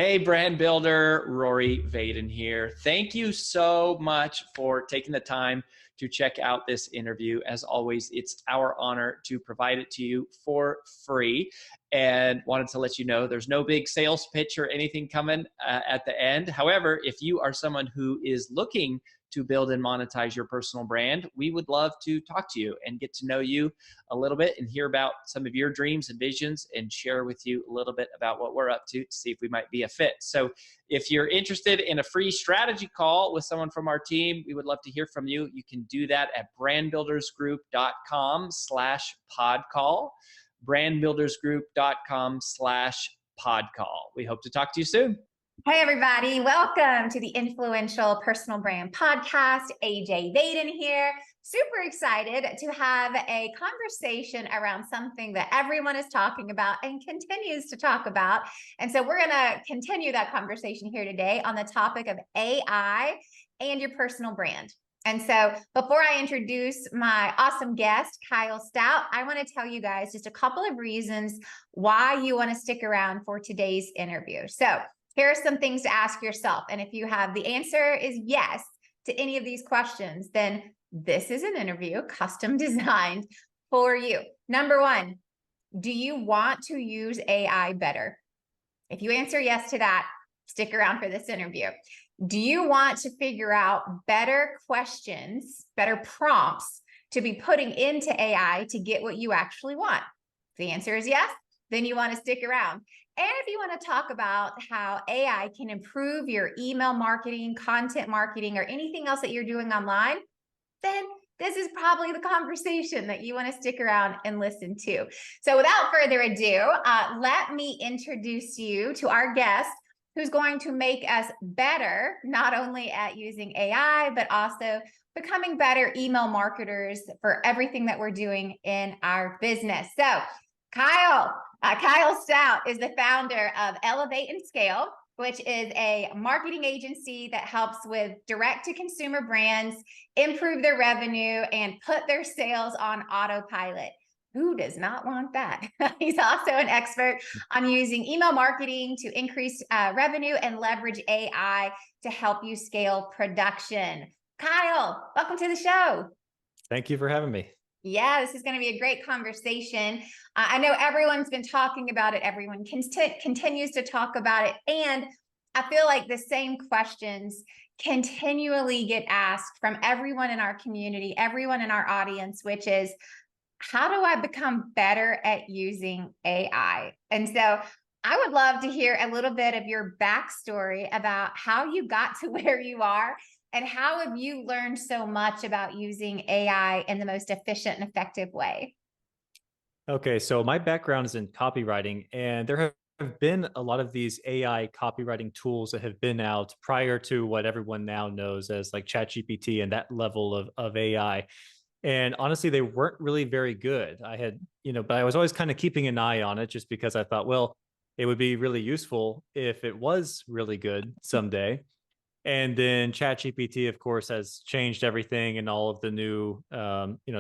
Hey, brand builder, Rory Vaden here. Thank you so much for taking the time to check out this interview. As always, it's our honor to provide it to you for free. And wanted to let you know there's no big sales pitch or anything coming at the end. However, if you are someone who is looking to build and monetize your personal brand, we would love to talk to you and get to know you a little bit and hear about some of your dreams and visions and share with you a little bit about what we're up to see if we might be a fit. So if you're interested in a free strategy call with someone from our team, we would love to hear from you. You can do that at brandbuildersgroup.com/podcall, brandbuildersgroup.com/podcall. We hope to talk to you soon. Hey, everybody. Welcome to the Influential Personal Brand Podcast. AJ Vaden here. Super excited to have a conversation around something that everyone is talking about and continues to talk about. And so we're going to continue that conversation here today on the topic of AI and your personal brand. And so before I introduce my awesome guest, Kyle Stout, I want to tell you guys just a couple of reasons why you want to stick around for today's interview. So here are some things to ask yourself. And if you have the answer is yes to any of these questions, then this is an interview custom designed for you. Number one, do you want to use AI better? If you answer yes to that, stick around for this interview. Do you want to figure out better questions, better prompts to be putting into AI to get what you actually want? If the answer is yes, then you want to stick around. And if you want to talk about how AI can improve your email marketing, content marketing, or anything else that you're doing online, then this is probably the conversation that you want to stick around and listen to. So without further ado, let me introduce you to our guest who's going to make us better, not only at using AI, but also becoming better email marketers for everything that we're doing in our business. So Kyle Stout is the founder of Elevate and Scale, which is a marketing agency that helps with direct-to-consumer brands improve their revenue and put their sales on autopilot. Who does not want that? He's also an expert on using email marketing to increase revenue and leverage AI to help you scale production. Kyle, welcome to the show. Thank you for having me. Yeah, this is going to be a great conversation. I know everyone's been talking about it. Everyone continues to talk about it. And I feel like the same questions continually get asked from everyone in our community, everyone in our audience, which is, how do I become better at using AI? And so I would love to hear a little bit of your backstory about how you got to where you are. And how have you learned so much about using AI in the most efficient and effective way? Okay, so my background is in copywriting, and there have been a lot of these AI copywriting tools that have been out prior to what everyone now knows as like ChatGPT and that level of AI. And honestly, they weren't really very good. But I was always kind of keeping an eye on it just because I thought, well, it would be really useful if it was really good someday. And then ChatGPT, of course, has changed everything, and all of the new,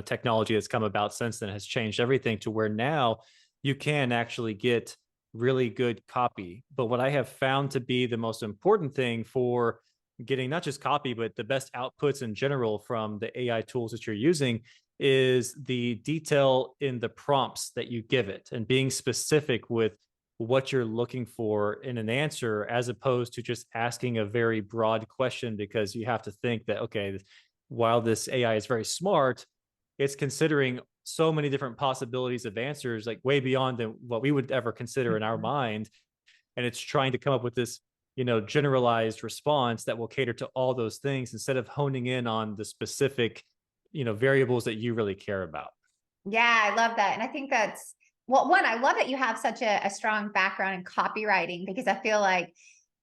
technology that's come about since then has changed everything to where now you can actually get really good copy. But what I have found to be the most important thing for getting not just copy, but the best outputs in general from the AI tools that you're using is the detail in the prompts that you give it and being specific with what you're looking for in an answer, as opposed to just asking a very broad question, because you have to think that, okay, while this AI is very smart, it's considering so many different possibilities of answers, like way beyond what we would ever consider in our mind. And it's trying to come up with this, generalized response that will cater to all those things instead of honing in on the specific, variables that you really care about. Yeah, I love that. And I think that's, well, one, I love that you have such a strong background in copywriting, because I feel like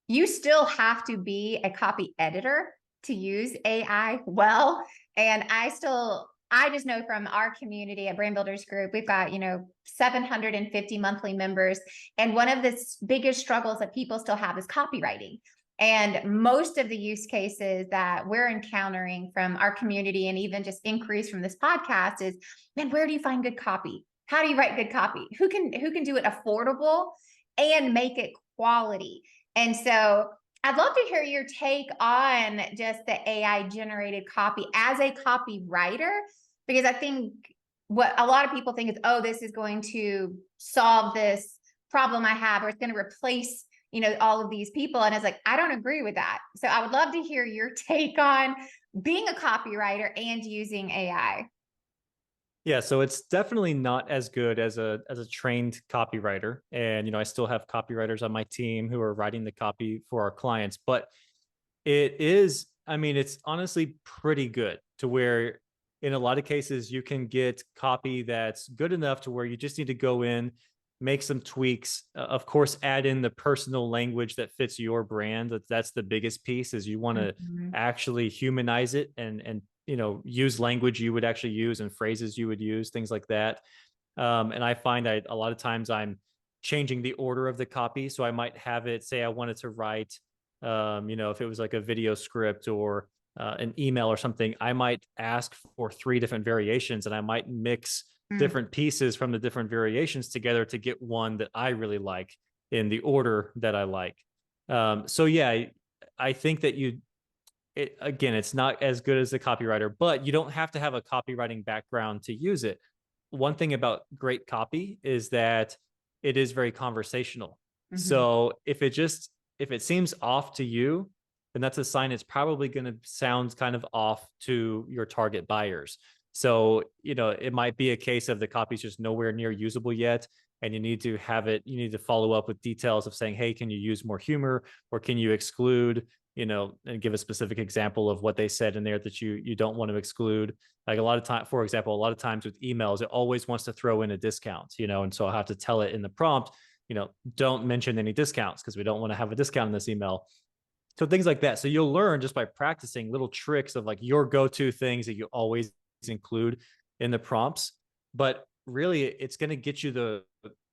you still have to be a copy editor to use AI well. And I just know from our community at Brand Builders Group, we've got, 750 monthly members. And one of the biggest struggles that people still have is copywriting. And most of the use cases that we're encountering from our community, and even just increase from this podcast, is, man, where do you find good copy? How do you write good copy? Who can do it affordable and make it quality? And so I'd love to hear your take on just the AI generated copy as a copywriter, because I think what a lot of people think is, oh, this is going to solve this problem I have, or it's going to replace, all of these people. And it's like, I don't agree with that. So I would love to hear your take on being a copywriter and using AI. Yeah, so it's definitely not as good as a trained copywriter. And I still have copywriters on my team who are writing the copy for our clients, but it is, I mean, it's honestly pretty good to where in a lot of cases you can get copy that's good enough to where you just need to go in, make some tweaks, of course, add in the personal language that fits your brand. That's the biggest piece, is you want to Mhm. actually humanize it and use language you would actually use and phrases you would use, things like that. And I find a lot of times I'm changing the order of the copy. So I might have it say I wanted to write, if it was like a video script or an email or something, I might ask for three different variations and I might mix Mm. different pieces from the different variations together to get one that I really like in the order that I like. So yeah, I think that again, it's not as good as the copywriter, but you don't have to have a copywriting background to use it. One thing about great copy is that it is very conversational. Mhm. So if it seems off to you, then that's a sign it's probably going to sound kind of off to your target buyers. So, it might be a case of the copy's just nowhere near usable yet. And you need to follow up with details of saying, hey, can you use more humor, or can you exclude, and give a specific example of what they said in there that you don't want to exclude. Like a lot of time, for example, a lot of times with emails, it always wants to throw in a discount, and so I have to tell it in the prompt, don't mention any discounts because we don't want to have a discount in this email. So things like that. So you'll learn just by practicing little tricks of like your go-to things that you always include in the prompts. But really, it's going to get you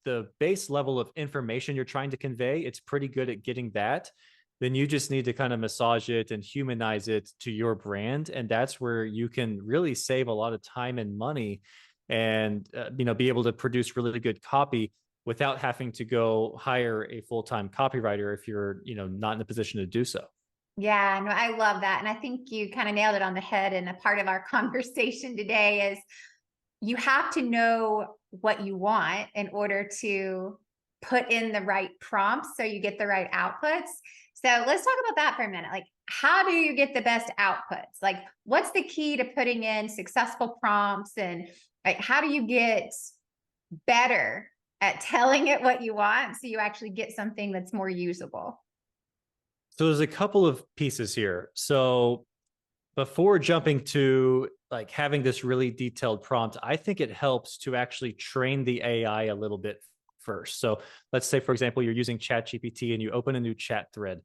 the base level of information you're trying to convey. It's pretty good at getting that. Then you just need to kind of massage it and humanize it to your brand, and that's where you can really save a lot of time and money, and be able to produce really good copy without having to go hire a full-time copywriter if you're not in a position to do so. Yeah, no, I love that. And I think you kind of nailed it on the head. And a part of our conversation today is you have to know what you want in order to put in the right prompts so you get the right outputs. So let's talk about that for a minute. Like, how do you get the best outputs? Like, what's the key to putting in successful prompts? And like, how do you get better at telling it what you want so you actually get something that's more usable? So there's a couple of pieces here. So before jumping to like having this really detailed prompt, I think it helps to actually train the AI a little bit first. So let's say, for example, you're using ChatGPT and you open a new chat thread.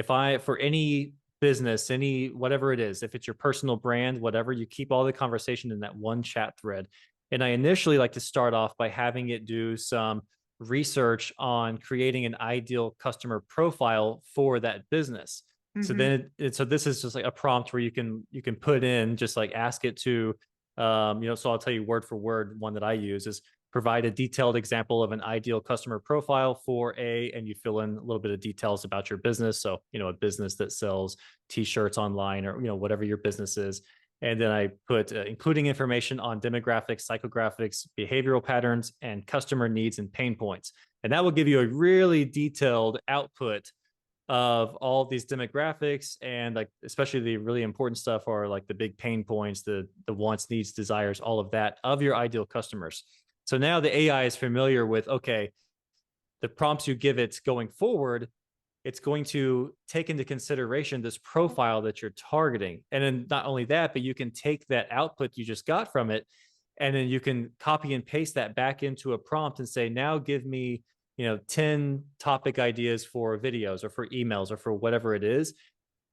For any business, any whatever it is, if it's your personal brand, whatever, you keep all the conversation in that one chat thread. And I initially like to start off by having it do some research on creating an ideal customer profile for that business. So Mm-hmm. so this is just like a prompt where you can put in, just like ask it to, so I'll tell you word for word. One that I use is provide a detailed example of an ideal customer profile for and you fill in a little bit of details about your business. So, a business that sells t-shirts online, or, whatever your business is. And then I put including information on demographics, psychographics, behavioral patterns, and customer needs and pain points. And that will give you a really detailed output of all of these demographics, and like especially the really important stuff are like the big pain points, the wants, needs, desires, all of that of your ideal customers. So now the AI is familiar with, okay, the prompts you give it going forward, it's going to take into consideration this profile that you're targeting. And then not only that, but you can take that output you just got from it, and then you can copy and paste that back into a prompt and say, now give me, 10 topic ideas for videos or for emails or for whatever it is.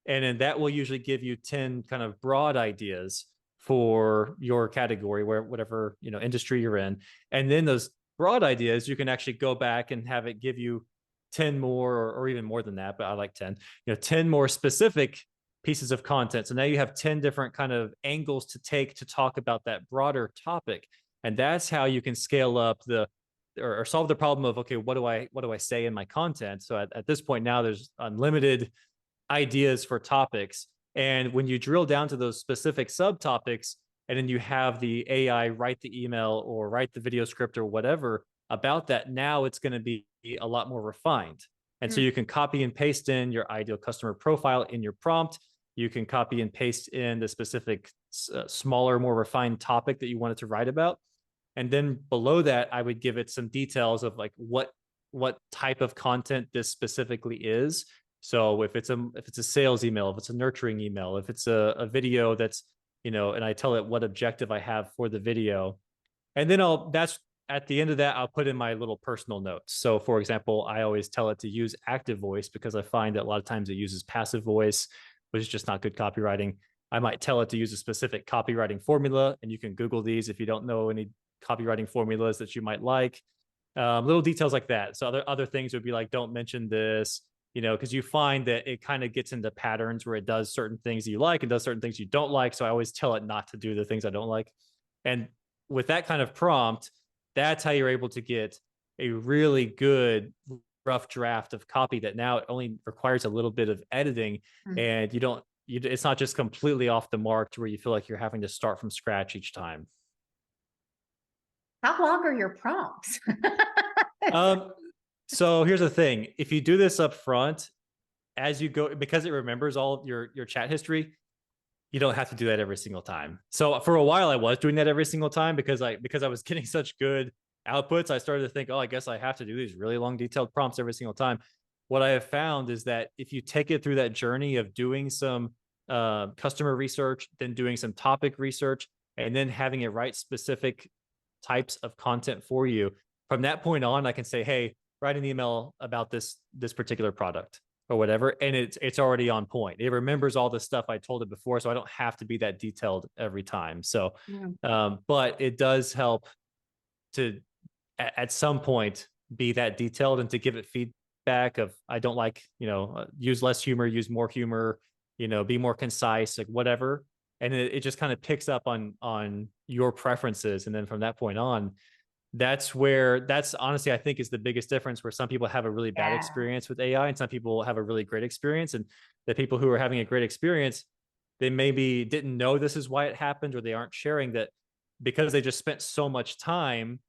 And then that will usually give you 10 kind of broad ideas for your category, where whatever, industry you're in. And then those broad ideas, you can actually go back and have it give you 10 more, or even more than that, but I like 10, 10 more specific pieces of content. So now you have 10 different kind of angles to take to talk about that broader topic. And that's how you can scale up or solve the problem of, okay, what do I say in my content? So at this point now, there's unlimited ideas for topics. And when you drill down to those specific subtopics, and then you have the AI write the email or write the video script or whatever about that, now it's going to be a lot more refined. And so you can copy and paste in your ideal customer profile in your prompt. You can copy and paste in the specific smaller, more refined topic that you wanted to write about. And then below that, I would give it some details of like what type of content this specifically is. So if it's a sales email, if it's a nurturing email, if it's a video that's, and I tell it what objective I have for the video. And then that's at the end of that, I'll put in my little personal notes. So for example, I always tell it to use active voice because I find that a lot of times it uses passive voice, which is just not good copywriting. I might tell it to use a specific copywriting formula, and you can Google these if you don't know any copywriting formulas that you might like. Little details like that. So other things would be like, don't mention this, because you find that it kind of gets into patterns where it does certain things you like and does certain things you don't like. So I always tell it not to do the things I don't like. And with that kind of prompt, that's how you're able to get a really good rough draft of copy that now it only requires a little bit of editing, and it's not just completely off the mark to where you feel like you're having to start from scratch each time. How long are your prompts? So here's the thing. If you do this up front, as you go, because it remembers all of your chat history, you don't have to do that every single time. So for a while I was doing that every single time because I was getting such good outputs. I started to think, oh, I guess I have to do these really long detailed prompts every single time. What I have found is that if you take it through that journey of doing some customer research, then doing some topic research, and then having it write specific types of content for you, from that point on, I can say, hey, write an email about this particular product or whatever, and it's already on point. It remembers all the stuff I told it before, so I don't have to be that detailed every time. So, but it does help to at some point be that detailed and to give it feedback of, I don't like, use less humor, use more humor, be more concise, like whatever. And it just kind of picks up on your preferences, and then from that point on, that's honestly, I think, is the biggest difference, where some people have a really bad experience with AI and some people have a really great experience. And the people who are having a great experience, they maybe didn't know this is why it happened, or they aren't sharing that because they just spent so much time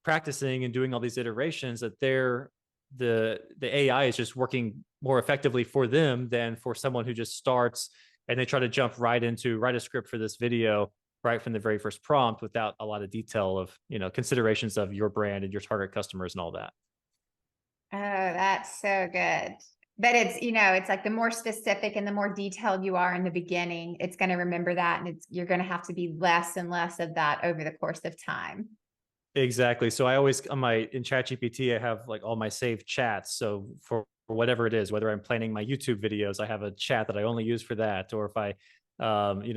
practicing and doing all these iterations that the AI is just working more effectively for them than for someone who just starts and they try to jump right into write a script for this video right from the very first prompt without a lot of detail of, considerations of your brand and your target customers and all that. Oh, that's so good. But it's like the more specific and the more detailed you are in the beginning, it's going to remember that. And you're going to have to be less and less of that over the course of time. Exactly. So I always, in ChatGPT, I have like all my saved chats. So for whatever it is, whether I'm planning my YouTube videos, I have a chat that I only use for that. Or if I,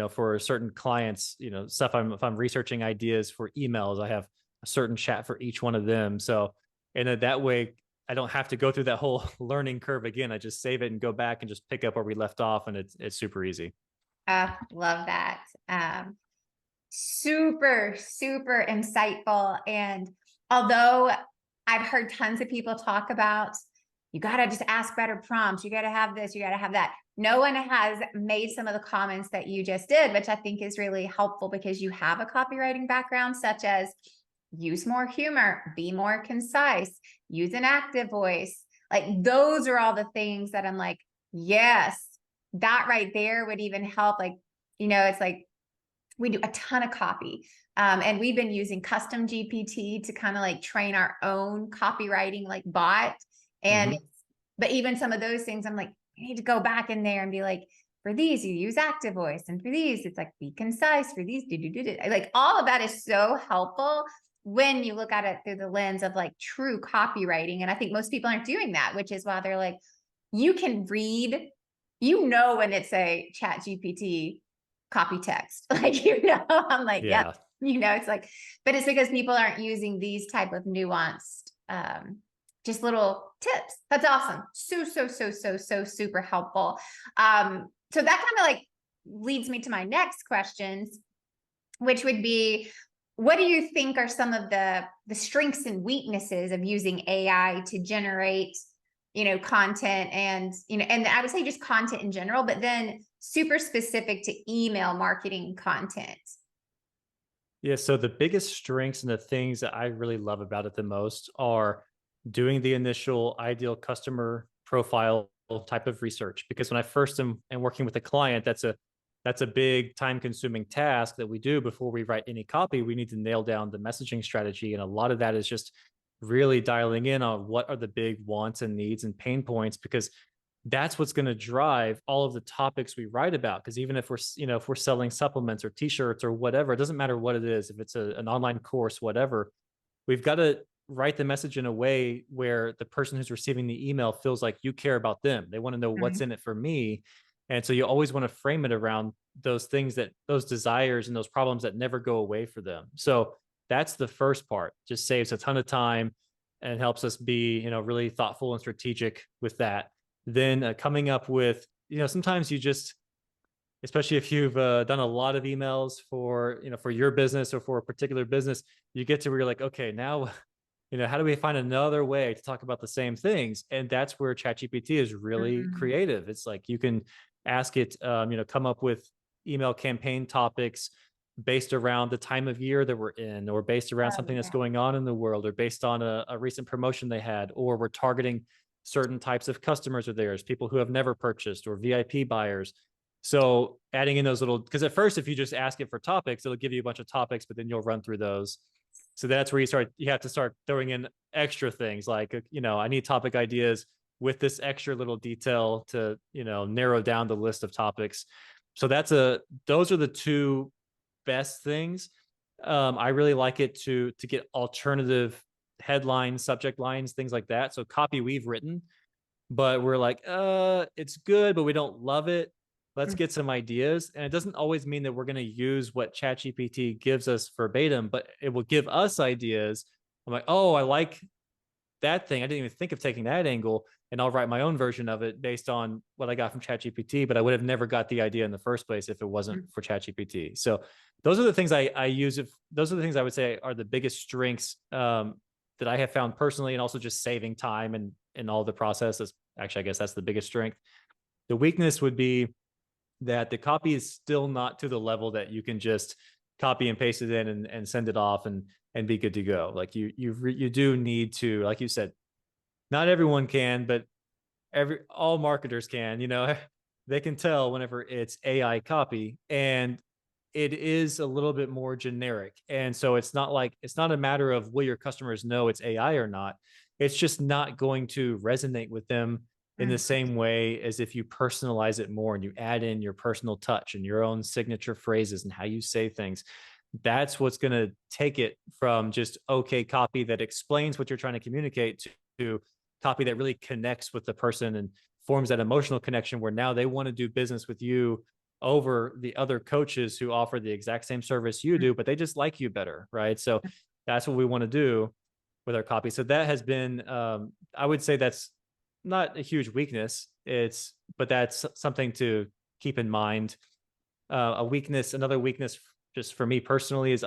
for certain clients, stuff if I'm researching ideas for emails, I have a certain chat for each one of them. So, and that way I don't have to go through that whole learning curve again. I just save it and go back and just pick up where we left off, and it's super easy. Love that. Super, super insightful. And although I've heard tons of people talk about, you got to just ask better prompts, you got to have this, you got to have that, no one has made some of the comments that you just did, which I think is really helpful because you have a copywriting background, such as use more humor, be more concise, use an active voice. Like those are all the things that I'm like, yes, that right there would even help. Like, it's like, we do a ton of copy. And we've been using custom GPT to kind of like train our own copywriting like bot. And, but even some of those things, I'm like, I need to go back in there and be like, for these, you use active voice. And for these, it's like, be concise. For these, like all of that is so helpful when you look at it through the lens of like true copywriting. And I think most people aren't doing that, which is why they're like, you can read, when it's a Chat GPT copy text, like, I'm like, yeah, it's like, but it's because people aren't using these type of nuanced, just little tips. That's awesome. So super helpful. So that kind of like leads me to my next questions, which would be, what do you think are some of the strengths and weaknesses of using AI to generate, content and, and I would say just content in general, but then super specific to email marketing content? Yeah, so the biggest strengths and the things that I really love about it the most are doing the initial ideal customer profile type of research. Because when I first am working with a client, that's a big time consuming task that we do before we write any copy. We need to nail down the messaging strategy. And a lot of that is just really dialing in on what are the big wants and needs and pain points, because that's what's going to drive all of the topics we write about. Because even if we're selling supplements or t-shirts or whatever, it doesn't matter what it is. If it's an online course, whatever, we've got to write the message in a way where the person who's receiving the email feels like you care about them. They want to know what's Mhm. in it for me. And so you always want to frame it around those things, that those desires and those problems that never go away for them. So that's the first part. Just saves a ton of time and helps us be, really thoughtful and strategic with that. Then coming up with, sometimes you just, especially if you've done a lot of emails for your business or for a particular business, you get to where you're like, okay, now, how do we find another way to talk about the same things? And that's where ChatGPT is really Mhm. creative. It's like you can ask it, come up with email campaign topics based around the time of year that we're in, or based around Oh, something that's yeah. going on in the world, or based on a recent promotion they had, or we're targeting certain types of customers of theirs, people who have never purchased, or VIP buyers. So adding in those little, because at first, if you just ask it for topics, it'll give you a bunch of topics, but then you'll run through those. So that's where you have to start throwing in extra things like, I need topic ideas with this extra little detail to, narrow down the list of topics. So those are the two best things. I really like it to get alternative headlines, subject lines, things like that. So copy we've written, but we're like, it's good, but we don't love it. Let's Mhm. get some ideas. And it doesn't always mean that we're going to use what ChatGPT gives us verbatim, but it will give us ideas. I'm like, oh, I like that thing. I didn't even think of taking that angle. And I'll write my own version of it based on what I got from ChatGPT, but I would have never got the idea in the first place if it wasn't for ChatGPT. So those are the things I use. If those are the things I would say are the biggest strengths that I have found personally, and also just saving time and all the processes. Actually, I guess that's the biggest strength. The weakness would be that the copy is still not to the level that you can just copy and paste it in and send it off and be good to go. Like you do need to, like you said, not everyone can, but all marketers can, they can tell whenever it's AI copy, and it is a little bit more generic. And so it's not a matter of will your customers know it's AI or not. It's just not going to resonate with them in the Mhm. same way as if you personalize it more and you add in your personal touch and your own signature phrases and how you say things. That's what's going to take it from just okay copy that explains what you're trying to communicate to copy that really connects with the person and forms that emotional connection where now they want to do business with you over the other coaches who offer the exact same service you do, but they just like you better, right? So that's what we want to do with our copy. So that has been, I would say that's not a huge weakness. But that's something to keep in mind. Another weakness, just for me personally, is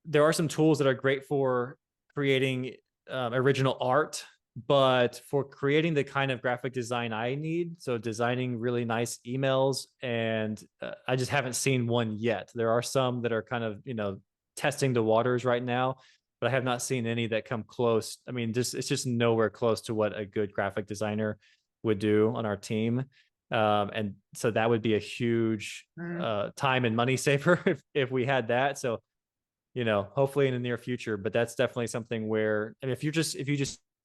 there are some tools that are great for creating original art, but for creating the kind of graphic design I need, so designing really nice emails, and I just haven't seen one yet. There are some that are kind of, testing the waters right now, but I have not seen any that come close. I mean, it's just nowhere close to what a good graphic designer would do on our team. And so that would be a huge Mhm. time and money saver if we had that. So hopefully in the near future. But that's definitely something where, I mean, if you just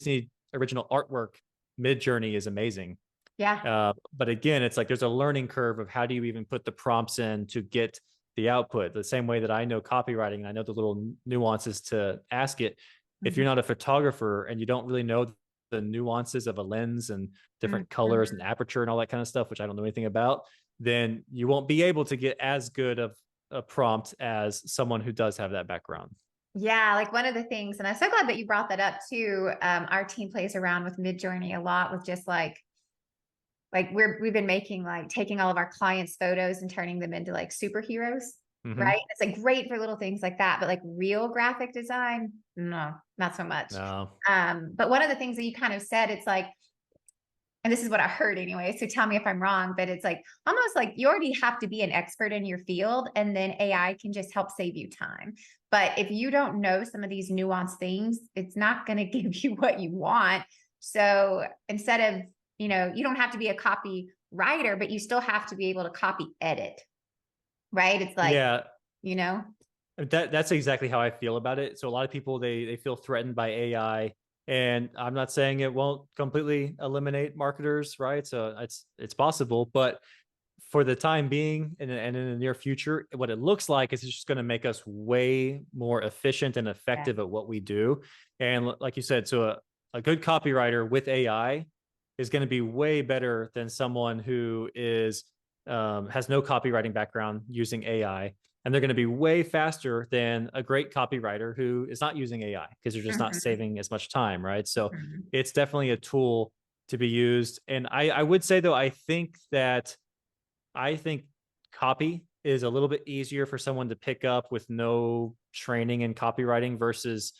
need original artwork, Midjourney is amazing. Yeah. But again, it's like there's a learning curve of how do you even put the prompts in to get the output. The same way that I know copywriting and I know the little nuances to ask it. If Mhm. you're not a photographer and you don't really know the nuances of a lens and different colors and Mhm. aperture and all that kind of stuff, which I don't know anything about, then you won't be able to get as good of a prompt as someone who does have that background. Yeah, like one of the things, and I'm so glad that you brought that up too. Our team plays around with Midjourney a lot with just like we've been making like taking all of our clients' photos and turning them into like superheroes. Hmm. right? It's like great for little things like that, but like real graphic design, no, not so much. No. But one of the things that you kind of said, it's like, and this is what I heard anyway, so tell me if I'm wrong, but it's like almost like you already have to be an expert in your field, and then AI can just help save you time. But if you don't know some of these nuanced things, it's not going to give you what you want. So instead of, you don't have to be a copywriter, but you still have to be able to copy edit, right? It's like, Yeah, you know, that's exactly how I feel about it. So a lot of people they feel threatened by AI, and I'm not saying it won't completely eliminate marketers, right? So it's possible, but for the time being and in the near future, what it looks like is it's just going to make us way more efficient and yeah, effective at what we do. And like you said, so a good copywriter with AI is going to be way better than someone who is has no copywriting background using AI. And they're going to be way faster than a great copywriter who is not using AI because they're just not mhm, saving as much time, right? So mhm, it's definitely a tool to be used. And I would say though, I think copy is a little bit easier for someone to pick up with no training in copywriting versus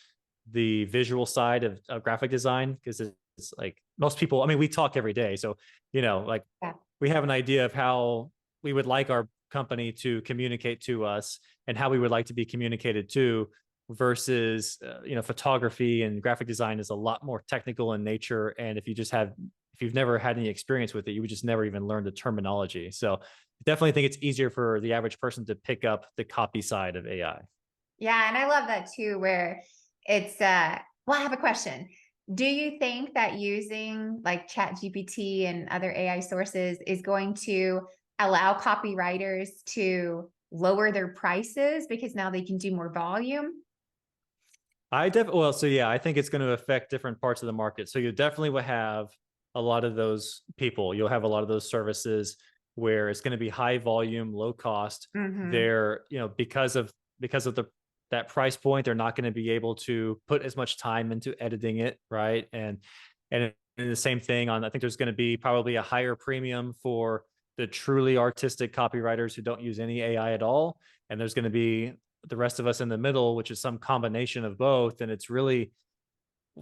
the visual side of graphic design because it's like most people. I mean, we talk every day, so like yeah, we have an idea of how we would like our company to communicate to us and how we would like to be communicated to versus photography and graphic design is a lot more technical in nature, and if you've never had any experience with it, you would just never even learn the terminology. So I definitely think it's easier for the average person to pick up the copy side of AI. yeah. And I love that too, where it's, well, I have a question. Do you think that using like Chat GPT and other AI sources is going to allow copywriters to lower their prices because now they can do more volume? Well, so yeah, I think it's going to affect different parts of the market. So you definitely will have a lot of those people. You'll have a lot of those services where it's going to be high volume, low cost. Mm-hmm. They're, because of that price point, they're not going to be able to put as much time into editing it, right? And the same thing on, I think there's going to be probably a higher premium for the truly artistic copywriters who don't use any AI at all. And there's going to be the rest of us in the middle, which is some combination of both. And it's really,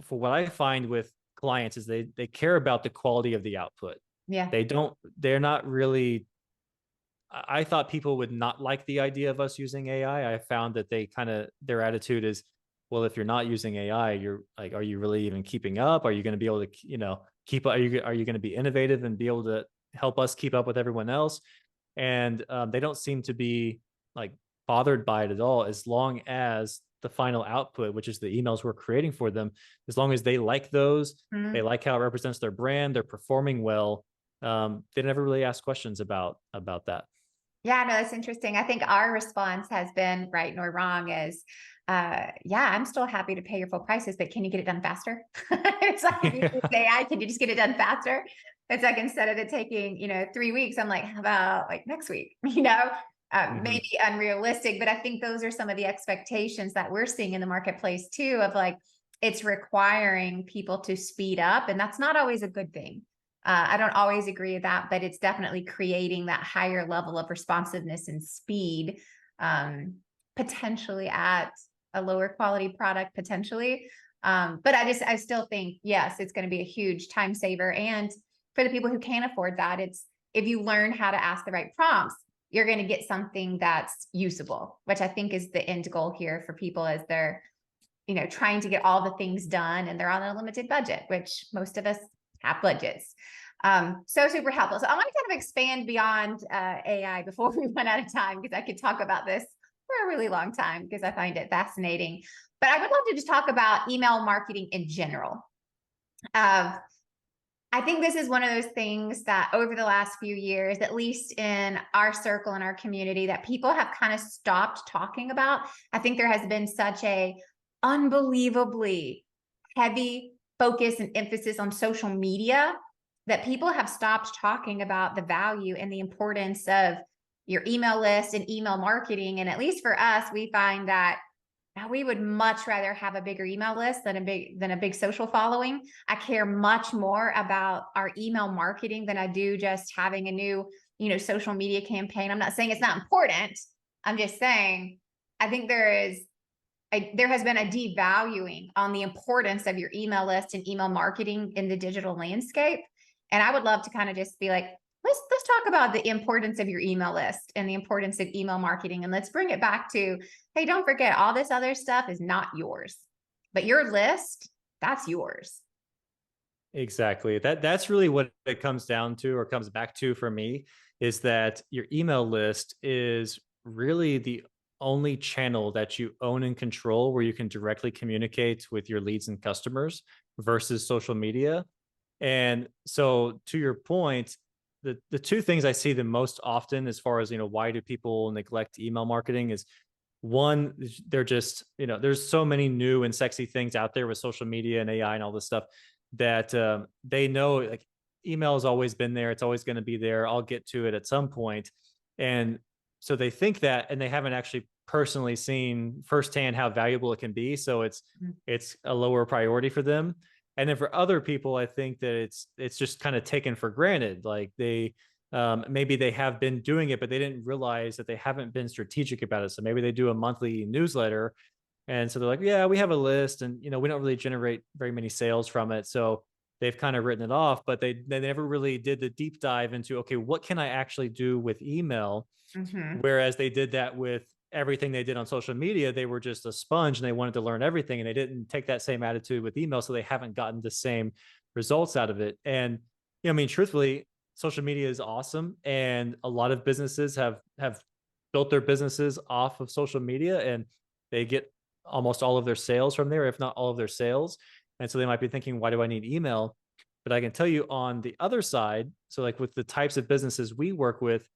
for what I find with clients, is they care about the quality of the output. Yeah. They're not really. I thought people would not like the idea of us using AI. I found that their attitude is, well, if you're not using AI, you're like, are you really even keeping up? Are you going to be able to, keep up? Are you going to be innovative and be able to help us keep up with everyone else? And they don't seem to be like bothered by it at all, as long as the final output, which is the emails we're creating for them, as long as they like those, they Mhm. like how it represents their brand, they're performing well. They never really ask questions about that. Yeah, no, that's interesting. I think our response has been, right nor wrong, is yeah, I'm still happy to pay your full prices, but can you get it done faster? It's like if you use AI, can you just get it done faster? It's like instead of it taking, 3 weeks, I'm like, how about like next week? Hmm. Maybe unrealistic, but I think those are some of the expectations that we're seeing in the marketplace too, of like it's requiring people to speed up, and that's not always a good thing. I don't always agree with that, but it's definitely creating that higher level of responsiveness and speed, um, potentially at a lower quality product, potentially. But I still think, yes, it's going to be a huge time saver. And for the people who can't afford that, it's if you learn how to ask the right prompts, you're going to get something that's usable, which I think is the end goal here for people as they're, trying to get all the things done and they're on a limited budget, which most of us have budgets. So super helpful. So I want to kind of expand beyond AI before we run out of time, because I could talk about this for a really long time because I find it fascinating. But I would love to just talk about email marketing in general. I think this is one of those things that over the last few years, at least in our circle and our community, that people have kind of stopped talking about. I think there has been such a unbelievably heavy focus and emphasis on social media that people have stopped talking about the value and the importance of your email list and email marketing. And at least for us, we find that we would much rather have a bigger email list than a big social following. I care much more about our email marketing than I do just having a new, social media campaign. I'm not saying it's not important, I'm just saying, I think there has been a devaluing on the importance of your email list and email marketing in the digital landscape. And I would love to kind of just be like, let's talk about the importance of your email list and the importance of email marketing. And let's bring it back to, hey, don't forget, all this other stuff is not yours, but your list, that's yours. Exactly. That's really what it comes down to, or comes back to for me, is that your email list is really the only channel that you own and control where you can directly communicate with your leads and customers versus social media. And so to your point, the two things I see the most often as far as, why do people neglect email marketing is, one, they're just, there's so many new and sexy things out there with social media and AI and all this stuff that they know, like, email has always been there. It's always going to be there. I'll get to it at some point. And so they think that, and they haven't actually personally seen firsthand how valuable it can be. So it's a lower priority for them. And then for other people, I think that it's just kind of taken for granted. Like they maybe they have been doing it, but they didn't realize that they haven't been strategic about it. So maybe they do a monthly newsletter, and so they're like, yeah, we have a list, and we don't really generate very many sales from it. So they've kind of written it off, but they never really did the deep dive into, okay, what can I actually do with email? Mm-hmm. Whereas they did that with everything they did on social media. They were just a sponge and they wanted to learn everything, and they didn't take that same attitude with email. So they haven't gotten the same results out of it. And, I mean, truthfully, social media is awesome. And a lot of businesses have built their businesses off of social media, and they get almost all of their sales from there, if not all of their sales. And so they might be thinking, why do I need email? But I can tell you on the other side, so like with the types of businesses we work with,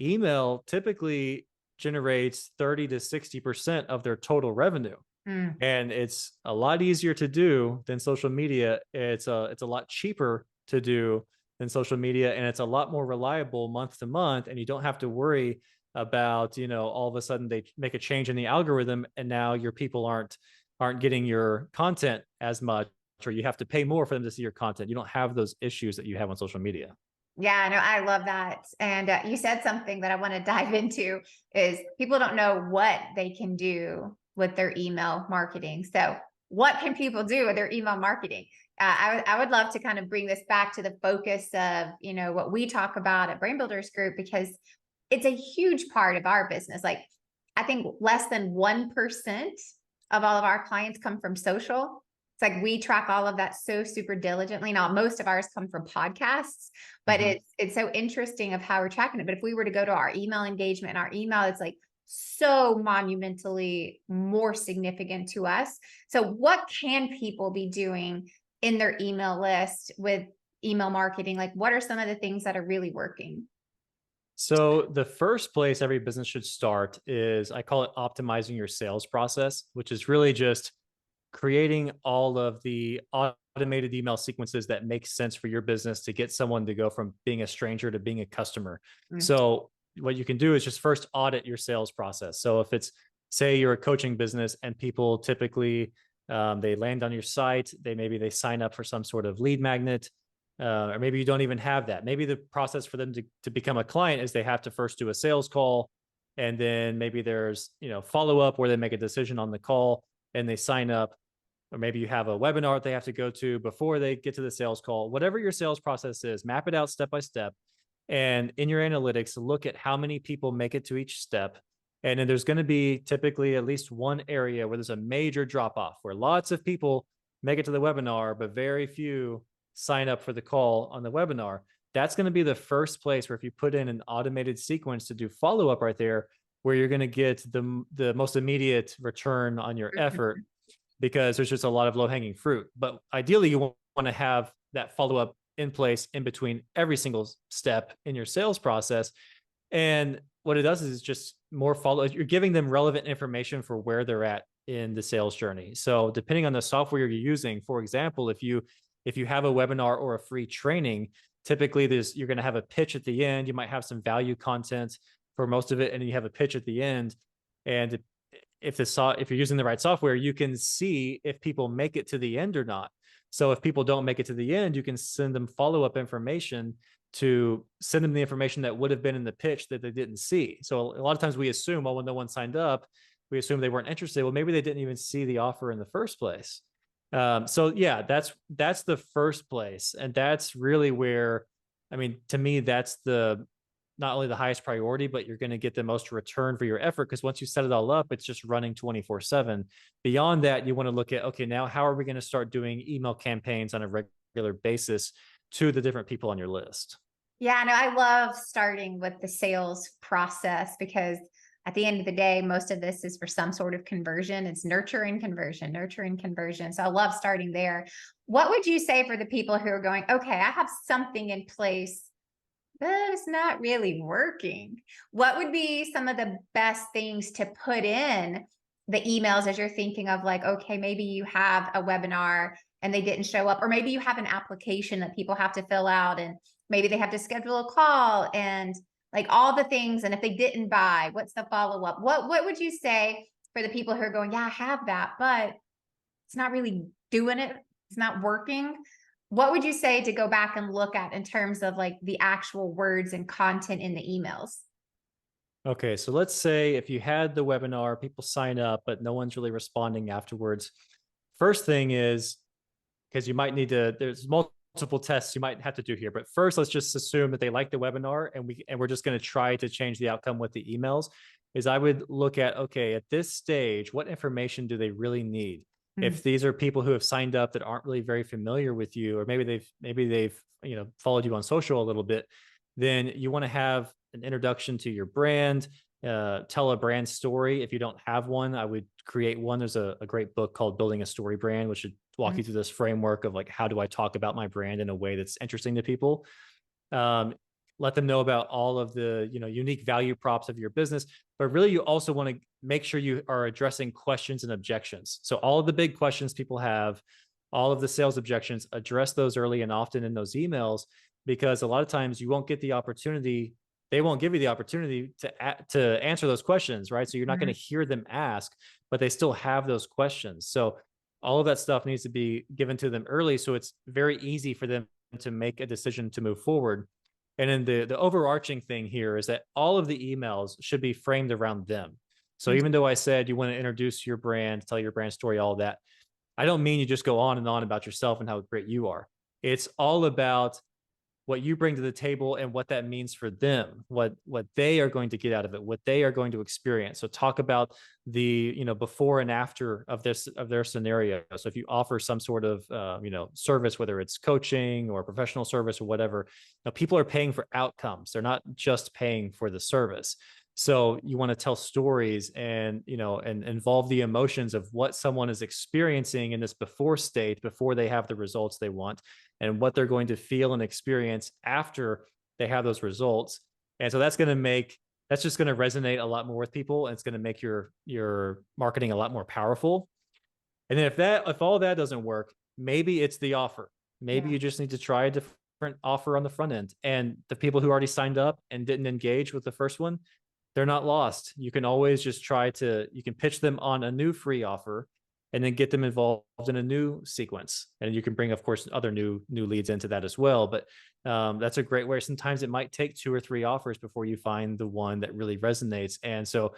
email typically generates 30 to 60% of their total revenue. Mm. And it's a lot easier to do than social media. It's a lot cheaper to do than social media, and it's a lot more reliable month to month. And you don't have to worry about, all of a sudden they make a change in the algorithm and now your people aren't getting your content as much, or you have to pay more for them to see your content. You don't have those issues that you have on social media. Yeah, no, I love that. And you said something that I want to dive into is people don't know what they can do with their email marketing. So what can people do with their email marketing? I would love to kind of bring this back to the focus of, what we talk about at Brain Builders Group, because it's a huge part of our business. Like, I think less than 1% of all of our clients come from social. It's like we track all of that so super diligently. Now, most of ours come from podcasts, but it's so interesting of how we're tracking it. But if we were to go to our email engagement and our email, it's like so monumentally more significant to us. So what can people be doing in their email list with email marketing? Like, what are some of the things that are really working? So the first place every business should start is, I call it optimizing your sales process, which is really just creating all of the automated email sequences that make sense for your business to get someone to go from being a stranger to being a customer. So what you can do is just first audit your sales process. So if it's, say you're a coaching business and people typically they land on your site, they sign up for some sort of lead magnet, or maybe you don't even have that. Maybe the process for them to become a client is they have to first do a sales call, and then maybe there's follow up where they make a decision on the call and they sign up, or maybe you have a webinar they have to go to before they get to the sales call. Whatever your sales process is, map it out step by step. And in your analytics, look at how many people make it to each step. And then there's going to be typically at least one area where there's a major drop off, where lots of people make it to the webinar, but very few sign up for the call on the webinar. That's going to be the first place where, if you put in an automated sequence to do follow up right there, where you're going to get the most immediate return on your effort, because there's just a lot of low hanging fruit. But ideally, you want to have that follow up in place in between every single step in your sales process. And what it does is just more follow. You're giving them relevant information for where they're at in the sales journey. So depending on the software you're using, for example, if you have a webinar or a free training, typically you're going to have a pitch at the end. You might have some value content for most of it, and then you have a pitch at the end. And if you're using the right software, you can see if people make it to the end or not. So if people don't make it to the end, you can send them follow-up information to send them the information that would have been in the pitch that they didn't see. So a lot of times we assume, oh, when no one signed up, we assume they weren't interested. Well, maybe they didn't even see the offer in the first place. So yeah, that's the first place, and that's really where, I mean, to me, that's the not only the highest priority, but you're going to get the most return for your effort, because once you set it all up, it's just running 24/7. Beyond that, you want to look at, okay, now how are we going to start doing email campaigns on a regular basis to the different people on your list? Yeah, no, I love starting with the sales process because at the end of the day, most of this is for some sort of conversion. It's nurturing conversion, nurturing conversion. So I love starting there. What would you say for the people who are going, okay, I have something in place, but it's not really working? What would be some of the best things to put in the emails as you're thinking of, like, okay, maybe you have a webinar and they didn't show up, or maybe you have an application that people have to fill out and maybe they have to schedule a call and like all the things. And if they didn't buy, what's the follow-up? What would you say for the people who are going, yeah, I have that, but it's not really doing it, it's not working? What would you say to go back and look at in terms of like the actual words and content in the emails? Okay, so let's say if you had the webinar, people sign up, but no one's really responding afterwards. First thing is, because you might need to, there's multiple tests you might have to do here, but first let's just assume that they like the webinar, and we're just going to try to change the outcome with the emails. Is I would look at, okay, at this stage, what information do they really need? If these are people who have signed up that aren't really very familiar with you, or maybe they've followed you on social a little bit, then you want to have an introduction to your brand, tell a brand story. If you don't have one, I would create one. There's a great book called Building a Story Brand, which should walk you through this framework of like, how do I talk about my brand in a way that's interesting to people? Let them know about all of the unique value props of your business. But really, you also want to make sure you are addressing questions and objections. So all of the big questions people have, all of the sales objections, address those early and often in those emails, because a lot of times you won't get the opportunity. They won't give you the opportunity to answer those questions, right? So you're not going to hear them ask, but they still have those questions. So all of that stuff needs to be given to them early, so it's very easy for them to make a decision to move forward. And then the overarching thing here is that all of the emails should be framed around them. So even though I said you want to introduce your brand, tell your brand story, all that, I don't mean you just go on and on about yourself and how great you are. It's all about what you bring to the table and what that means for them, what they are going to get out of it, what they are going to experience. So talk about the before and after of their scenario. So if you offer some sort of service, whether it's coaching or professional service or whatever, people are paying for outcomes. They're not just paying for the service. So you want to tell stories and involve the emotions of what someone is experiencing in this before state, before they have the results they want, and what they're going to feel and experience after they have those results. And so that's just going to resonate a lot more with people, and it's going to make your marketing a lot more powerful. And then if all that doesn't work, maybe it's the offer. Maybe you just need to try a different offer on the front end. And the people who already signed up and didn't engage with the first one, they're not lost. You can always just you can pitch them on a new free offer and then get them involved in a new sequence. And you can bring, of course, other new leads into that as well. But that's a great way. Sometimes it might take 2 or 3 offers before you find the one that really resonates. And so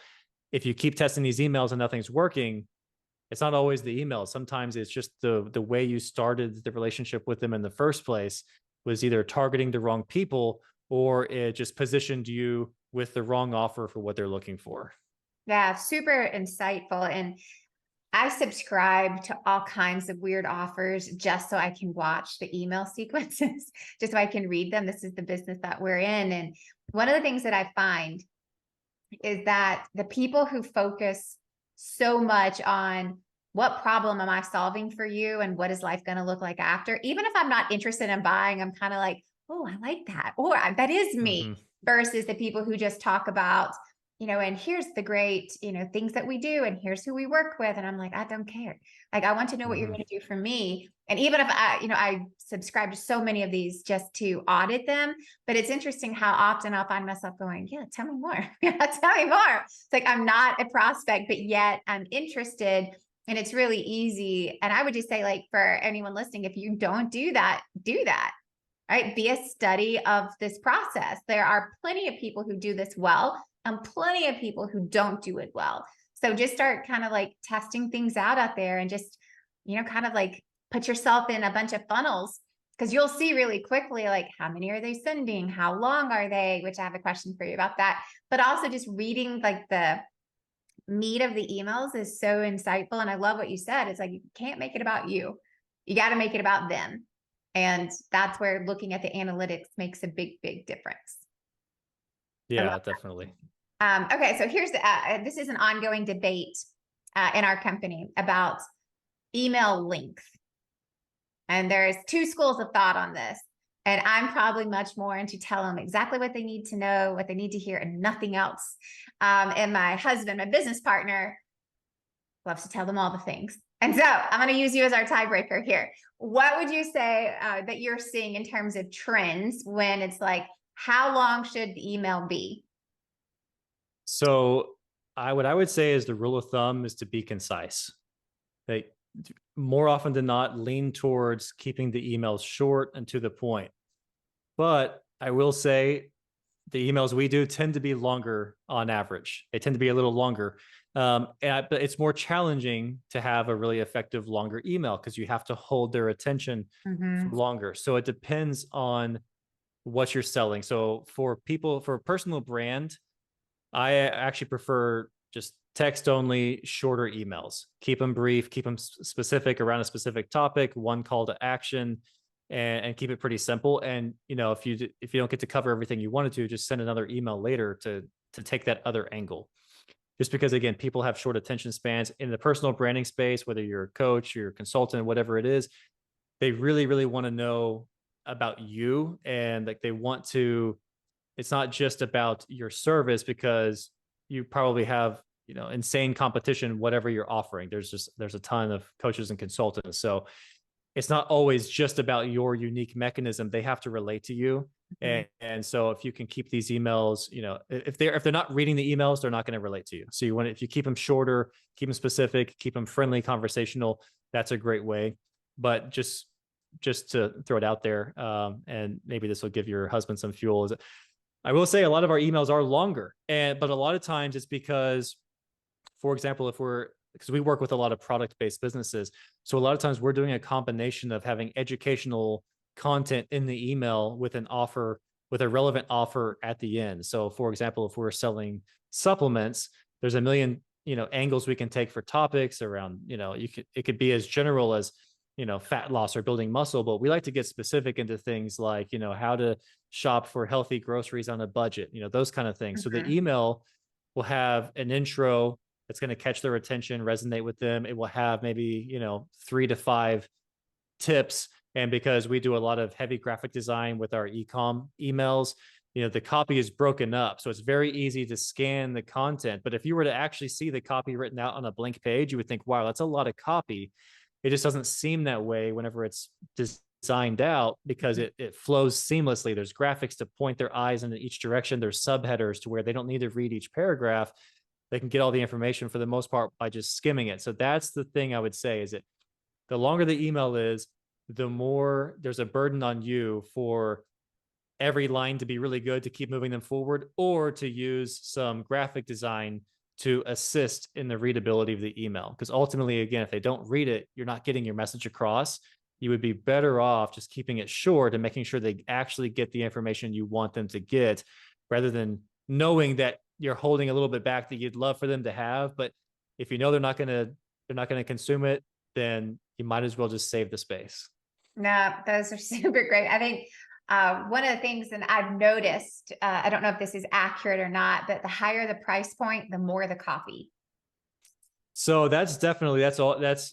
if you keep testing these emails and nothing's working, it's not always the emails. Sometimes it's just the way you started the relationship with them in the first place was either targeting the wrong people, or it just positioned you with the wrong offer for what they're looking for. Yeah, super insightful. And I subscribe to all kinds of weird offers just so I can watch the email sequences, just so I can read them. This is the business that we're in. And one of the things that I find is that the people who focus so much on what problem am I solving for you and what is life going to look like after, even if I'm not interested in buying, I'm kind of like, oh, I like that, or that is me, versus the people who just talk about, and here's the great, things that we do, and here's who we work with. And I'm like, I don't care. Like, I want to know what you're going to do for me. And even if I subscribe to so many of these just to audit them, but it's interesting how often I'll find myself going, yeah, tell me more. Tell me more. It's like, I'm not a prospect, but yet I'm interested. And it's really easy. And I would just say, like, for anyone listening, if you don't do that, do that. right? Be a study of this process. There are plenty of people who do this well and plenty of people who don't do it well. So just start kind of like testing things out there and just, kind of like put yourself in a bunch of funnels, because you'll see really quickly, like, how many are they sending? How long are they? Which I have a question for you about that. But also just reading like the meat of the emails is so insightful. And I love what you said. It's like, you can't make it about you. You got to make it about them. And that's where looking at the analytics makes a big, big difference. Yeah, definitely. Okay, so here's this is an ongoing debate in our company about email length. And there's two schools of thought on this. And I'm probably much more into telling them exactly what they need to know, what they need to hear, and nothing else. And my husband, my business partner, loves to tell them all the things. And so I'm going to use you as our tiebreaker here. What would you say that you're seeing in terms of trends when it's like, how long should the email be? So what I would say is the rule of thumb is to be concise. Like, more often than not, lean towards keeping the emails short and to the point. But I will say the emails we do tend to be longer on average. They tend to be a little longer. But it's more challenging to have a really effective longer email because you have to hold their attention for longer. So it depends on what you're selling. So for a personal brand, I actually prefer just text only, shorter emails. Keep them brief, keep them specific around a specific topic, one call to action, and keep it pretty simple. And if you don't get to cover everything you wanted to, just send another email later to take that other angle. Just because, again, people have short attention spans in the personal branding space, whether you're a coach, you're a consultant, whatever it is, they really, really want to know about you. And like they want to, it's not just about your service, because you probably have, insane competition, whatever you're offering. There's a ton of coaches and consultants. So it's not always just about your unique mechanism. They have to relate to you. And so if you can keep these emails, if they're not reading the emails, they're not going to relate to you. So if you keep them shorter, keep them specific, keep them friendly, conversational, that's a great way. But just to throw it out there, and maybe this will give your husband some fuel, is I will say a lot of our emails are longer, but a lot of times it's because, for example, because we work with a lot of product-based businesses. So a lot of times we're doing a combination of having educational content in the email with a relevant offer at the end. So for example, if we're selling supplements, there's a million, angles we can take for topics around, it could be as general as, fat loss or building muscle, but we like to get specific into things like, how to shop for healthy groceries on a budget, those kind of things. So the email will have an intro that's going to catch their attention, resonate with them. It will have maybe, 3 to 5 tips. And because we do a lot of heavy graphic design with our e-com emails, the copy is broken up. So it's very easy to scan the content. But if you were to actually see the copy written out on a blank page, you would think, wow, that's a lot of copy. It just doesn't seem that way whenever it's designed out, because it flows seamlessly. There's graphics to point their eyes in each direction. There's subheaders to where they don't need to read each paragraph. They can get all the information for the most part by just skimming it. So that's the thing I would say, is that the longer the email is, the more there's a burden on you for every line to be really good to keep moving them forward, or to use some graphic design to assist in the readability of the email. Because ultimately, again, if they don't read it, you're not getting your message across. You would be better off just keeping it short and making sure they actually get the information you want them to get, rather than knowing that you're holding a little bit back that you'd love for them to have. But if they're not going to consume it, then you might as well just save the space. No, those are super great. I think one of the things that I've noticed, I don't know if this is accurate or not, but the higher the price point, the more the copy. So that's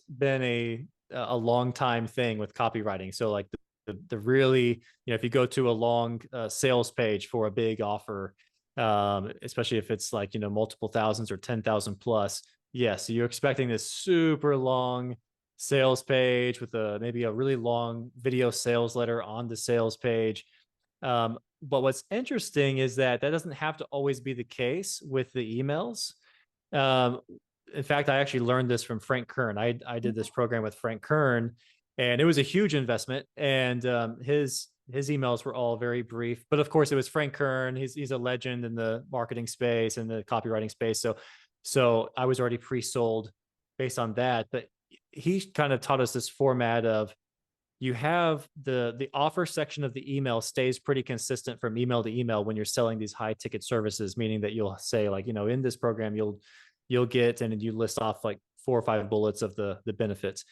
been a long time thing with copywriting. So like the really, if you go to a long sales page for a big offer, especially if it's like, multiple thousands or 10,000 plus. Yes. So you're expecting this super long sales page with maybe a really long video sales letter on the sales page. But what's interesting is that doesn't have to always be the case with the emails. In fact, I actually learned this from Frank Kern. I did this program with Frank Kern, and it was a huge investment. And his emails were all very brief. But of course, it was Frank Kern. He's a legend in the marketing space and the copywriting space. So I was already pre-sold based on that. But he kind of taught us this format of, you have the offer section of the email stays pretty consistent from email to email when you're selling these high ticket services, meaning that you'll say, like, in this program you'll get, and then you list off like 4 or 5 bullets of the benefits.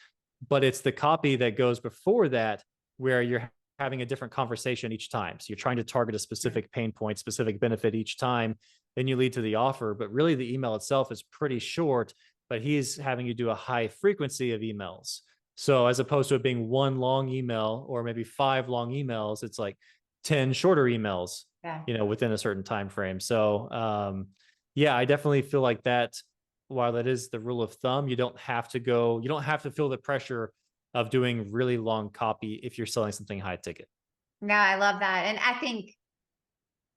But it's the copy that goes before that where you're having a different conversation each time. So you're trying to target a specific pain point, specific benefit each time. Then you lead to the offer, but really the email itself is pretty short, but he's having you do a high frequency of emails. So as opposed to it being one long email or maybe 5 long emails, it's like 10 shorter emails, within a certain time frame. So yeah, I definitely feel like that, while that is the rule of thumb, you don't have to feel the pressure of doing really long copy if you're selling something high ticket. No, I love that. And I think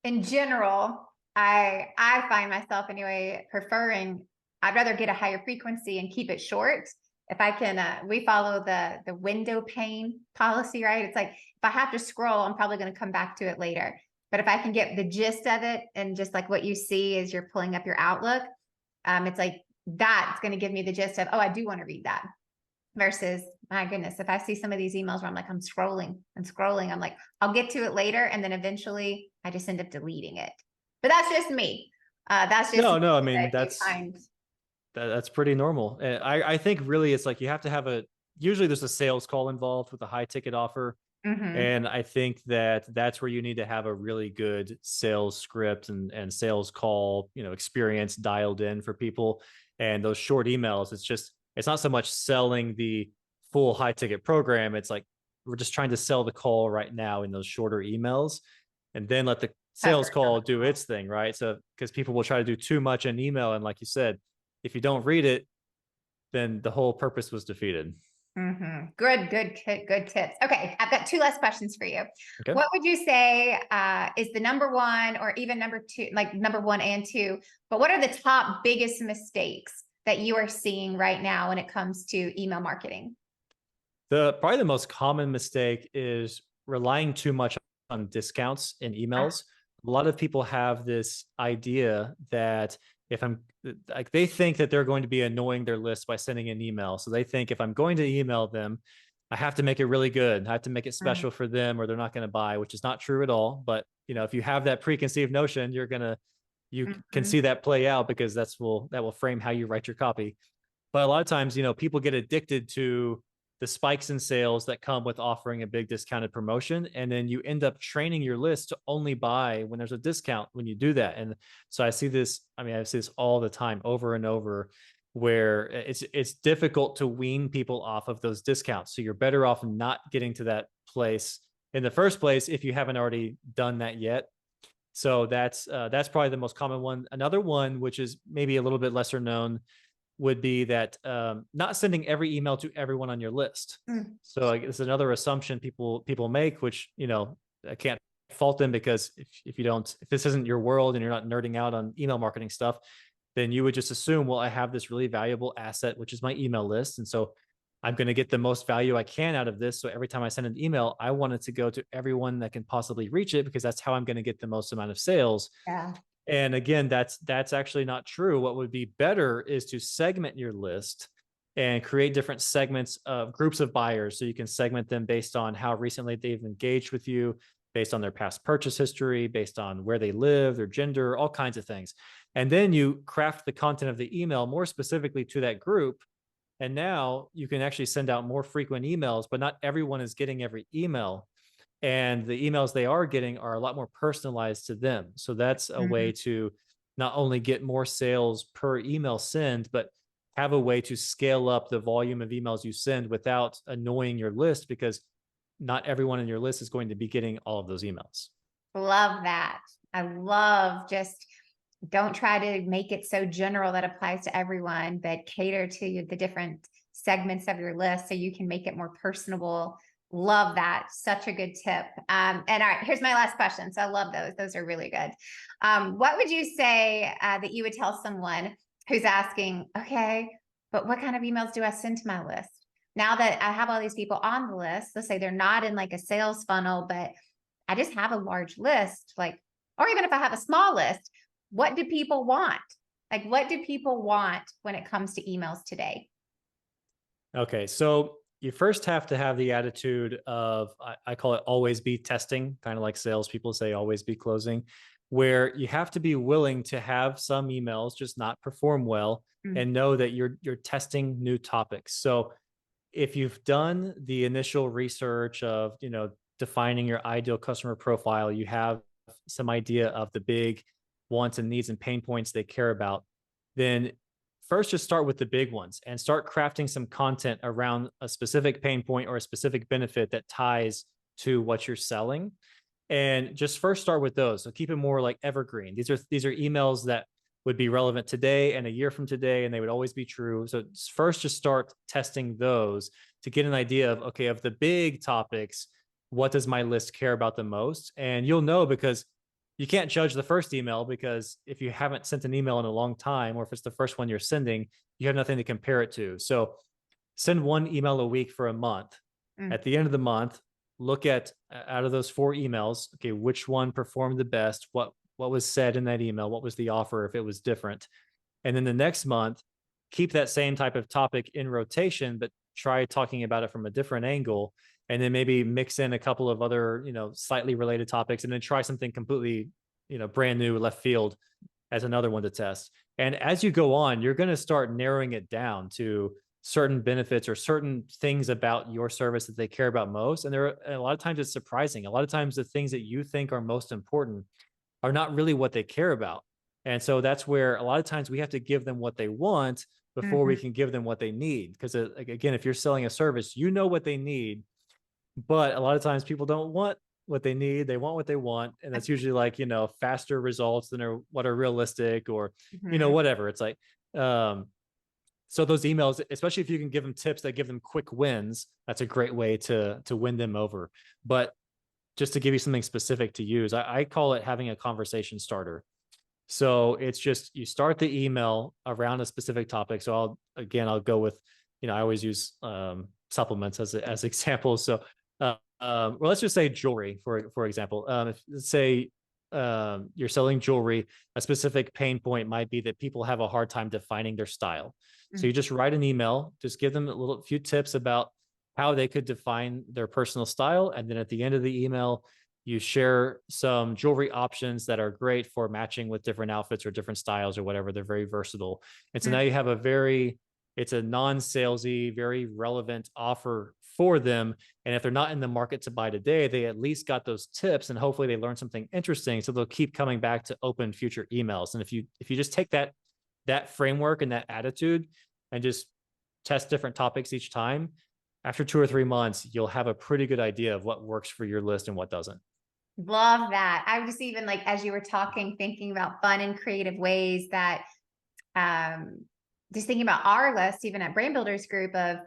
in general, I find myself anyway preferring, I'd rather get a higher frequency and keep it short. If I can, we follow the window pane policy, right? It's like, if I have to scroll, I'm probably going to come back to it later. But if I can get the gist of it, and just like what you see as you're pulling up your Outlook, it's like, that's going to give me the gist of, oh, I do want to read that. Versus, my goodness, if I see some of these emails where I'm like, I'm scrolling, I'm like, I'll get to it later. And then eventually I just end up deleting it. But that's just me. That's just no, I mean, that's pretty normal. I think really it's like, you have to have usually there's a sales call involved with a high ticket offer. And I think that's where you need to have a really good sales script and sales call, experience dialed in for people. And those short emails, it's not so much selling the full high ticket program. It's like, we're just trying to sell the call right now in those shorter emails, and then let the sales call do its thing, right? So, because people will try to do too much in email. And like you said, if you don't read it, then the whole purpose was defeated. Good tips. Okay, I've got 2 last questions for you. Okay. What would you say is the number 1, or even number 2, like number 1 and 2, but what are the top biggest mistakes that you are seeing right now when it comes to email marketing? Probably the most common mistake is relying too much on discounts in emails. A lot of people have this idea that if I'm like, they think that they're going to be annoying their list by sending an email. So they think, if I'm going to email them, I have to make it really good. I have to make it special for them, or they're not going to buy, which is not true at all. But if you have that preconceived notion, you can see that play out, because that will frame how you write your copy. But a lot of times, people get addicted to the spikes in sales that come with offering a big discounted promotion. And then you end up training your list to only buy when there's a discount when you do that. And so I see this all the time, over and over, where it's difficult to wean people off of those discounts. So you're better off not getting to that place in the first place if you haven't already done that yet. So that's probably the most common one. Another one, which is maybe a little bit lesser known, would be that not sending every email to everyone on your list. So it's another assumption people make, which I can't fault them, because if this isn't your world and you're not nerding out on email marketing stuff, then you would just assume, well, I have this really valuable asset, which is my email list, and so I'm going to get the most value I can out of this. So every time I send an email, I want it to go to everyone that can possibly reach it, because that's how I'm going to get the most amount of sales. Yeah. And again, that's actually not true. What would be better is to segment your list and create different segments of groups of buyers. So you can segment them based on how recently they've engaged with you, based on their past purchase history, based on where they live, their gender, all kinds of things. And then you craft the content of the email more specifically to that group. And now you can actually send out more frequent emails, but not everyone is getting every email. And the emails they are getting are a lot more personalized to them. So that's a way to not only get more sales per email send, but have a way to scale up the volume of emails you send without annoying your list, because not everyone in your list is going to be getting all of those emails. Love that. I love, just don't try to make it so general that applies to everyone, but cater to the different segments of your list so you can make it more personable. Love that. Such a good tip. And all right, here's my last question. So I love those. Those are really good. What would you say that you would tell someone who's asking, okay, but what kind of emails do I send to my list? Now that I have all these people on the list, let's say they're not in like a sales funnel, but I just have a large list, like, or even if I have a small list, what do people want? Like, what do people want when it comes to emails today? Okay, so you first have to have the attitude of, I call it always be testing, kind of like salespeople say, always be closing, where you have to be willing to have some emails just not perform well Mm, and know that you're testing new topics. So if you've done the initial research of, defining your ideal customer profile, you have some idea of the big wants and needs and pain points they care about, then first just start with the big ones and start crafting some content around a specific pain point or a specific benefit that ties to what you're selling. And just first start with those. So keep it more like evergreen. These are emails that would be relevant today and a year from today, and they would always be true. So first just start testing those to get an idea of, okay, of the big topics, what does my list care about the most? And you'll know, because you can't judge the first email, because if you haven't sent an email in a long time, or if it's the first one you're sending, you have nothing to compare it to. So send one email a week for a month. mm, At the end of the month, look at, out of those 4 emails, okay, which one performed the best? What was said in that email? What was the offer if it was different? And then the next month, keep that same type of topic in rotation, but try talking about it from a different angle. And then maybe mix in a couple of other, slightly related topics, and then try something completely, brand new, left field, as another one to test. And as you go on, you're going to start narrowing it down to certain benefits or certain things about your service that they care about most. And a lot of times it's surprising. A lot of times the things that you think are most important are not really what they care about. And so that's where a lot of times we have to give them what they want before we mhm. can give them what they need. Because again, if you're selling a service, you know what they need, but a lot of times people don't want what they need. They want what they want. And that's usually like, faster results than what are realistic, or, Mhm. whatever. It's like, so those emails, especially if you can give them tips that give them quick wins, that's a great way to win them over. But just to give you something specific to use, I call it having a conversation starter. So it's just, you start the email around a specific topic. So I'll go with, I always use supplements as examples. So well, let's just say jewelry, for example. If, let's say you're selling jewelry, a specific pain point might be that people have a hard time defining their style. So Mm. you just write an email, just give them a few tips about how they could define their personal style, and then at the end of the email, you share some jewelry options that are great for matching with different outfits or different styles or whatever. They're very versatile. And so Mm. now you have it's a non-salesy, very relevant offer for them. And if they're not in the market to buy today, they at least got those tips, and hopefully they learn something interesting. So they'll keep coming back to open future emails. And if you just take that framework and that attitude and just test different topics each time, after 2 or 3 months, you'll have a pretty good idea of what works for your list and what doesn't. Love that. I was just even like, as you were talking, thinking about fun and creative ways that, um, just thinking about our list, even at Brand Builders Group, of,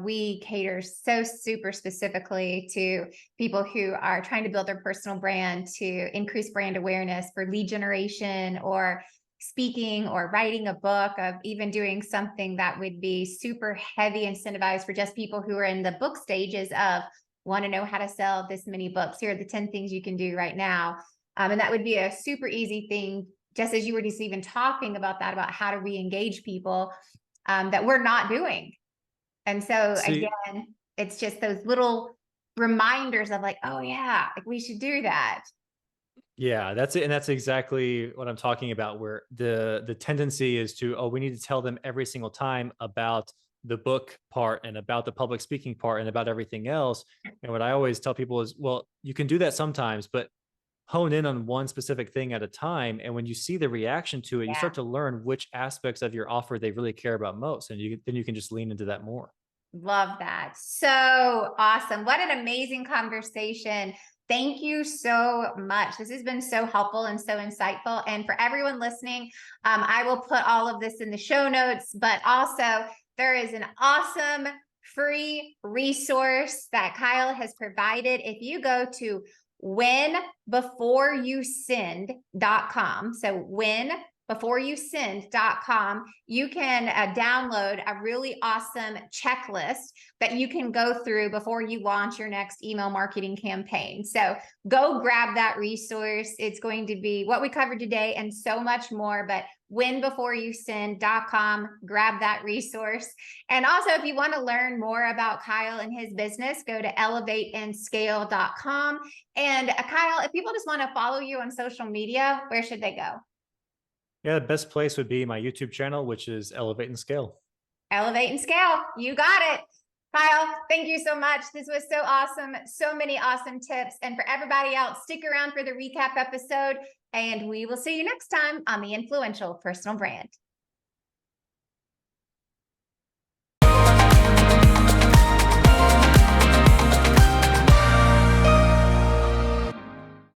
we cater so super specifically to people who are trying to build their personal brand, to increase brand awareness, for lead generation, or speaking, or writing a book, of even doing something that would be super heavy incentivized for just people who are in the book stages of, want to know how to sell this many books. Here are the 10 things you can do right now. And that would be a super easy thing, just as you were just even talking about that, about how to re-engage people, that we're not doing. And so See, again, it's just those little reminders of like, oh yeah, like we should do that. yeah, that's it. And that's exactly what I'm talking about, where the tendency is to, oh, we need to tell them every single time about the book part and about the public speaking part and about everything else. And what I always tell people is, well, you can do that sometimes, but hone in on one specific thing at a time. And when you see the reaction to it, you Yeah. start to learn which aspects of your offer they really care about most. And then you can just lean into that more. Love that. So awesome. What an amazing conversation. Thank you so much. This has been so helpful and so insightful. And for everyone listening, I will put all of this in the show notes, but also there is an awesome free resource that Kyle has provided. If you go to winbeforeyouSend.com, so beforeyousend.com, you can download a really awesome checklist that you can go through before you launch your next email marketing campaign. So go grab that resource. It's going to be what we covered today and so much more, but winbeforeyousend.com, grab that resource. And also, if you want to learn more about Kyle and his business, go to elevateandscale.com. And Kyle, if people just want to follow you on social media, where should they go? Yeah, the best place would be my YouTube channel, which is Elevate and Scale. Elevate and Scale. You got it. Kyle, thank you so much. This was so awesome. So many awesome tips. And for everybody else, stick around for the recap episode, and we will see you next time on the Influential Personal Brand.